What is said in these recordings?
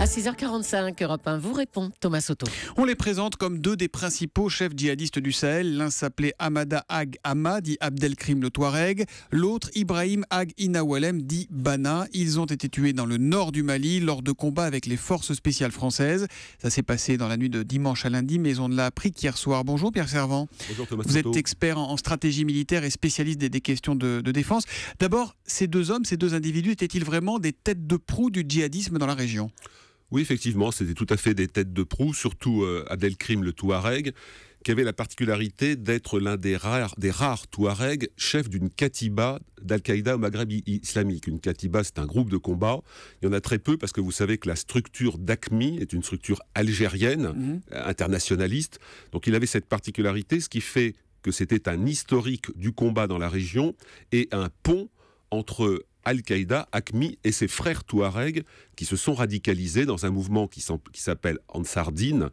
À 6h45, Europe 1 vous répond, Thomas Soto. On les présente comme deux des principaux chefs djihadistes du Sahel. L'un s'appelait Hamada Ag Hama, dit Abdelkrim le Touareg. L'autre, Ibrahim Ag Inawalem, dit Bana. Ils ont été tués dans le nord du Mali lors de combats avec les forces spéciales françaises. Ça s'est passé dans la nuit de dimanche à lundi, mais on l'a appris qu'hier soir. Bonjour Pierre Servant. Bonjour Thomas Soto. Vous êtes expert en stratégie militaire et spécialiste des questions de défense. D'abord, ces deux hommes, ces deux individus, étaient-ils vraiment des têtes de proue du djihadisme dans la région ? Oui, effectivement, c'était tout à fait des têtes de proue, surtout Abdelkrim le Touareg, qui avait la particularité d'être l'un des rares Touaregs chef d'une katiba d'Al-Qaïda au Maghreb islamique. Une katiba, c'est un groupe de combat. Il y en a très peu parce que vous savez que la structure d'AQMI est une structure algérienne, internationaliste. Donc il avait cette particularité, ce qui fait que c'était un historique du combat dans la région et un pont entre Al-Qaïda, AQMI et ses frères Touaregs qui se sont radicalisés dans un mouvement qui s'appelle Ansar Din,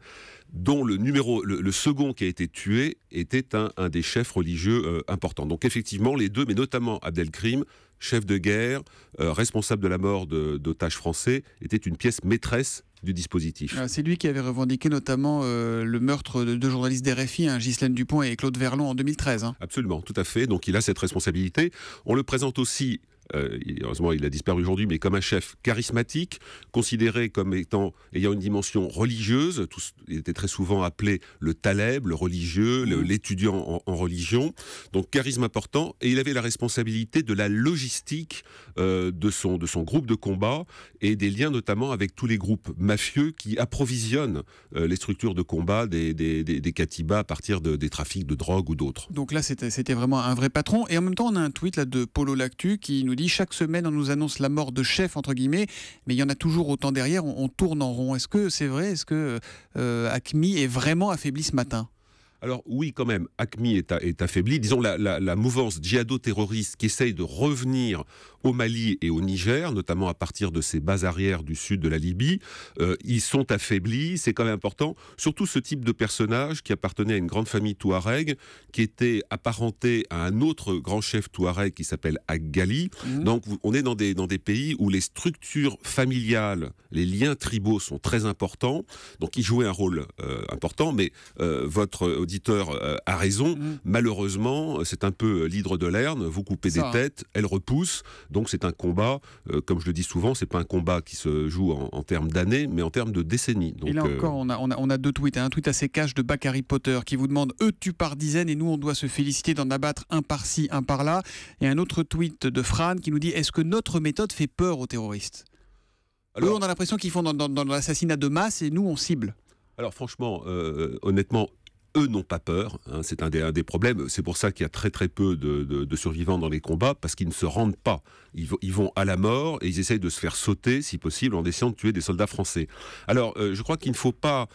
dont le second qui a été tué était un des chefs religieux importants. Donc effectivement, les deux, mais notamment Abdelkrim, chef de guerre, responsable de la mort d'otages français, était une pièce maîtresse du dispositif. C'est lui qui avait revendiqué notamment le meurtre de deux journalistes d'RFI, Ghislaine Dupont et Claude Verlon en 2013. Absolument, tout à fait. Donc il a cette responsabilité. On le présente aussi, heureusement il a disparu aujourd'hui, mais comme un chef charismatique, considéré comme ayant une dimension religieuse. Il était très souvent appelé le taleb, le religieux, l'étudiant en religion. Donc charisme important, et il avait la responsabilité de la logistique de son groupe de combat et des liens notamment avec tous les groupes mafieux qui approvisionnent les structures de combat des katibas à partir des trafics de drogue ou d'autres. Donc là c'était vraiment un vrai patron, et en même temps on a un tweet là de Polo Lactu qui nous dit: chaque semaine on nous annonce la mort de chefs entre guillemets, mais il y en a toujours autant derrière, on tourne en rond. Est-ce que c'est vrai? Est-ce que AQMI est vraiment affaibli ce matin? Alors oui, quand même, AQMI est affaibli. Disons, la mouvance djihado-terroriste qui essaye de revenir au Mali et au Niger, notamment à partir de ces bases arrières du sud de la Libye, ils sont affaiblis, c'est quand même important. Surtout ce type de personnage qui appartenait à une grande famille touareg, qui était apparenté à un autre grand chef touareg qui s'appelle Ag-Ghali. Donc on est dans des pays où les structures familiales, les liens tribaux sont très importants. Donc ils jouaient un rôle important, mais votre auditeur a raison. Malheureusement, c'est un peu l'hydre de Lerne. Vous coupez des têtes, elles repoussent. Donc c'est un combat, comme je le dis souvent, c'est pas un combat qui se joue en termes d'années, mais en termes de décennies. Donc, et là encore, on a deux tweets. Un tweet assez cash de Bakary Potter qui vous demande: eux tuent par dizaines et nous on doit se féliciter d'en abattre un par-ci, un par-là. Et un autre tweet de Fran qui nous dit: est-ce que notre méthode fait peur aux terroristes? Alors, eux, on a l'impression qu'ils font dans l'assassinat de masse et nous on cible. Alors franchement, honnêtement, eux n'ont pas peur, c'est un des problèmes. C'est pour ça qu'il y a très très peu de survivants dans les combats, parce qu'ils ne se rendent pas. Ils vont à la mort et ils essayent de se faire sauter, si possible, en essayant de tuer des soldats français. Alors, je crois qu'il ne faut pas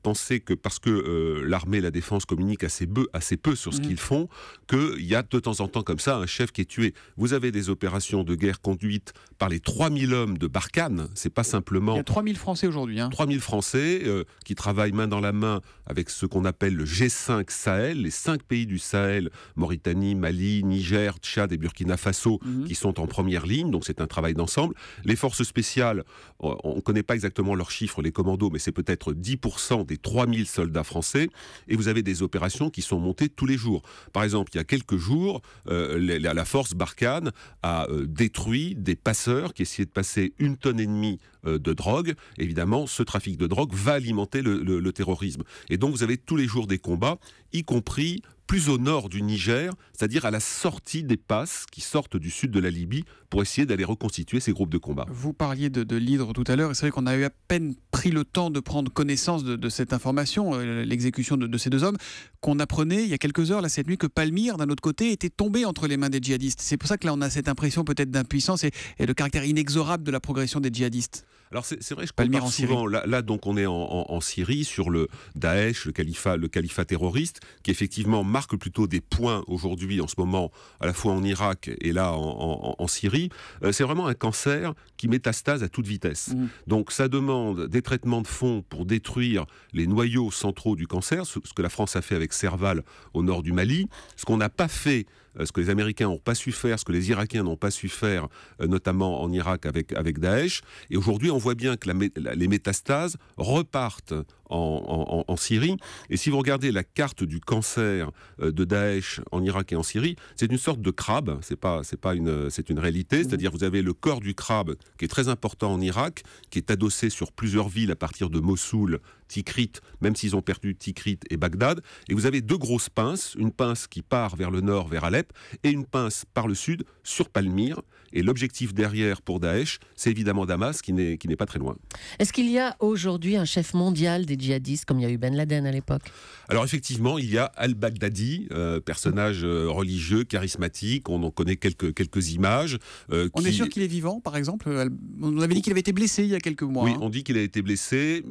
penser que parce que l'armée et la défense communiquent assez peu sur ce qu'ils font, qu'il y a de temps en temps comme ça un chef qui est tué. Vous avez des opérations de guerre conduites par les 3000 hommes de Barkhane. C'est pas simplement... Il y a 3000 Français aujourd'hui. 3000 Français qui travaillent main dans la main avec ce qu'on appelle le G5 Sahel, les 5 pays du Sahel, Mauritanie, Mali, Niger, Tchad et Burkina Faso, qui sont en première ligne, donc c'est un travail d'ensemble. Les forces spéciales, on ne connaît pas exactement leurs chiffres, les commandos, mais c'est peut-être 10% des 3000 soldats français, et vous avez des opérations qui sont montées tous les jours. Par exemple, il y a quelques jours, la force Barkhane a détruit des passeurs qui essayaient de passer 1,5 tonne de drogue. Évidemment, ce trafic de drogue va alimenter le terrorisme. Et donc vous avez tous les jours des combats, y compris plus au nord du Niger, c'est-à-dire à la sortie des passes qui sortent du sud de la Libye pour essayer d'aller reconstituer ces groupes de combat. Vous parliez de l'hydre tout à l'heure, et c'est vrai qu'on a eu à peine pris le temps de prendre connaissance de cette information, l'exécution de ces deux hommes, qu'on apprenait il y a quelques heures, là, cette nuit, que Palmyre, d'un autre côté, était tombé entre les mains des djihadistes. C'est pour ça que là, on a cette impression peut-être d'impuissance et de caractère inexorable de la progression des djihadistes. Alors c'est vrai, je compare souvent, là donc on est en Syrie, sur le Daesh, le califat terroriste, qui effectivement marque plutôt des points aujourd'hui, en ce moment, à la fois en Irak et là en Syrie. C'est vraiment un cancer qui métastase à toute vitesse. Donc ça demande des traitements de fond pour détruire les noyaux centraux du cancer, ce que la France a fait avec Serval au nord du Mali, ce qu'on n'a pas fait ce que les Américains n'ont pas su faire, ce que les Irakiens n'ont pas su faire, notamment en Irak avec Daesh. Et aujourd'hui, on voit bien que les métastases repartent en Syrie. Et si vous regardez la carte du cancer de Daesh en Irak et en Syrie, c'est une sorte de crabe, c'est une réalité, c'est-à-dire vous avez le corps du crabe qui est très important en Irak, qui est adossé sur plusieurs villes à partir de Mossoul, Tikrit, même s'ils ont perdu Tikrit et Bagdad, et vous avez deux grosses pinces, une pince qui part vers le nord, vers Alep, et une pince par le sud, sur Palmyre. Et l'objectif derrière pour Daesh, c'est évidemment Damas, qui n'est pas très loin. Est-ce qu'il y a aujourd'hui un chef mondial des djihadistes, comme il y a eu Ben Laden à l'époque? Alors effectivement, il y a al-Baghdadi, personnage religieux, charismatique, on en connaît quelques images. On est sûr qu'il est vivant, par exemple? On avait dit qu'il avait été blessé il y a quelques mois. Oui, on dit qu'il a été blessé.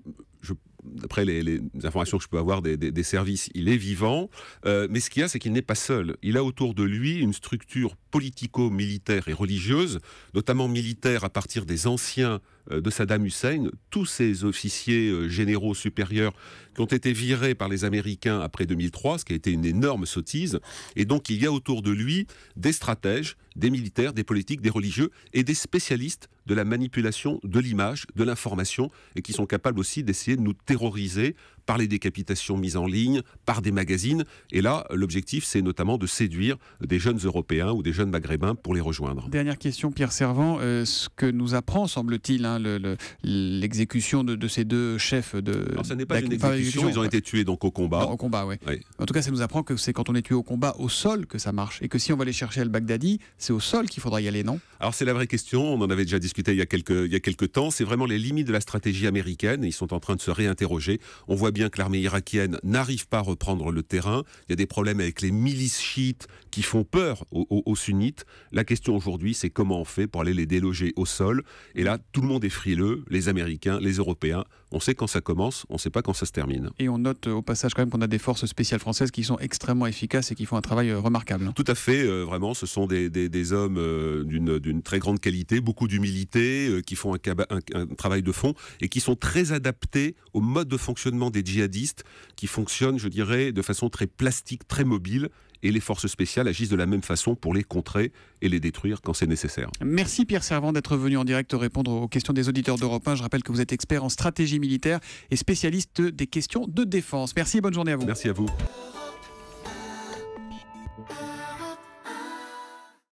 D'après les informations que je peux avoir des services, il est vivant. Mais ce qu'il y a, c'est qu'il n'est pas seul. Il a autour de lui une structure politico-militaire et religieuse, notamment militaire à partir des anciens de Saddam Hussein, tous ces officiers généraux supérieurs qui ont été virés par les Américains après 2003, ce qui a été une énorme sottise. Et donc il y a autour de lui des stratèges, des militaires, des politiques, des religieux et des spécialistes de la manipulation de l'image, de l'information, et qui sont capables aussi d'essayer de nous terroriser par les décapitations mises en ligne, par des magazines. Et là, l'objectif, c'est notamment de séduire des jeunes Européens ou des jeunes Maghrébins pour les rejoindre. Dernière question, Pierre Servan. Ce que nous apprend, semble-t-il, l'exécution de ces deux chefs de... Alors, ça n'est pas une exécution, ils ont été tués donc au combat. Au combat, oui. En tout cas, ça nous apprend que c'est quand on est tué au combat, au sol, que ça marche. Et que si on va aller chercher al-Baghdadi, c'est au sol qu'il faudra y aller, non? Alors, c'est la vraie question. On en avait déjà discuté il y a quelques temps. C'est vraiment les limites de la stratégie américaine. Ils sont en train de se réinterroger. On voit bien que l'armée irakienne n'arrive pas à reprendre le terrain. Il y a des problèmes avec les milices chiites qui font peur aux sunnites. La question aujourd'hui, c'est comment on fait pour aller les déloger au sol. Et là, tout le monde est frileux, les Américains, les Européens. On sait quand ça commence, on ne sait pas quand ça se termine. Et on note au passage quand même qu'on a des forces spéciales françaises qui sont extrêmement efficaces et qui font un travail remarquable. Tout à fait, vraiment, ce sont des hommes d'une très grande qualité, beaucoup d'humilité, qui font un travail de fond et qui sont très adaptés au mode de fonctionnement des djihadistes, qui fonctionnent, je dirais, de façon très plastique, très mobile. Et les forces spéciales agissent de la même façon pour les contrer et les détruire quand c'est nécessaire. Merci Pierre Servan d'être venu en direct répondre aux questions des auditeurs d'Europe 1. Je rappelle que vous êtes expert en stratégie militaire et spécialiste des questions de défense. Merci et bonne journée à vous. Merci à vous.